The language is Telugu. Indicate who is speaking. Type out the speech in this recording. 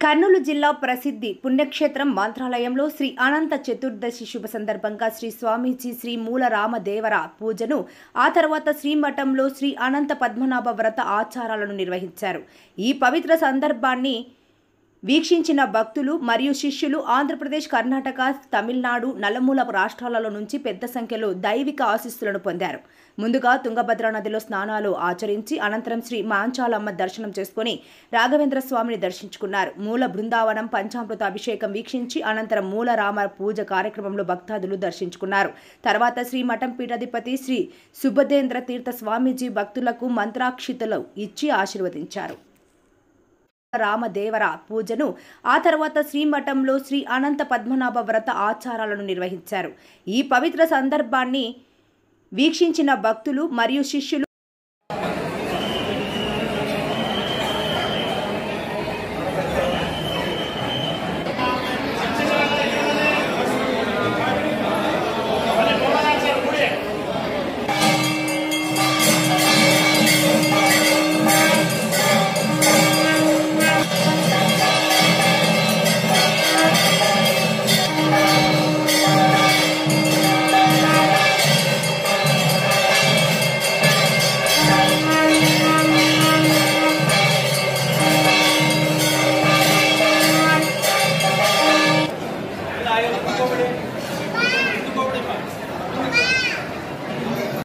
Speaker 1: కర్నూలు జిల్లా ప్రసిద్ధి పుణ్యక్షేత్రం మంత్రాలయంలో శ్రీ అనంత చతుర్దశి శుభ సందర్భంగా శ్రీ స్వామీజీ శ్రీ మూల రామదేవర పూజను, ఆ తర్వాత శ్రీమఠంలో శ్రీ అనంత పద్మనాభ వ్రత ఆచారాలను నిర్వహించారు. ఈ పవిత్ర సందర్భాన్ని వీక్షించిన భక్తులు మరియు శిష్యులు ఆంధ్రప్రదేశ్, కర్ణాటక, తమిళనాడు నలుమూల రాష్ట్రాలలో నుంచి పెద్ద సంఖ్యలో దైవిక ఆశీస్సులను పొందారు. ముందుగా తుంగభద్ర నదిలో స్నానాలు ఆచరించి అనంతరం శ్రీ మాంచాలమ్మ దర్శనం చేసుకుని రాఘవేంద్ర స్వామిని దర్శించుకున్నారు. మూల బృందావనం పంచామృత అభిషేకం వీక్షించి అనంతరం మూల రామ పూజ కార్యక్రమంలో భక్తాదులు దర్శించుకున్నారు. తర్వాత శ్రీ మఠం పీఠాధిపతి శ్రీ సుబదేంద్ర తీర్థ స్వామీజీ భక్తులకు మంత్రాక్షితలు ఇచ్చి ఆశీర్వదించారు. రామదేవర పూజను, ఆ తర్వాత శ్రీమఠంలో శ్రీ అనంత పద్మనాభ వ్రత ఆచారాలను నిర్వహించారు. ఈ పవిత్ర సందర్భాన్ని వీక్షించిన భక్తులు మరియు శిష్యులు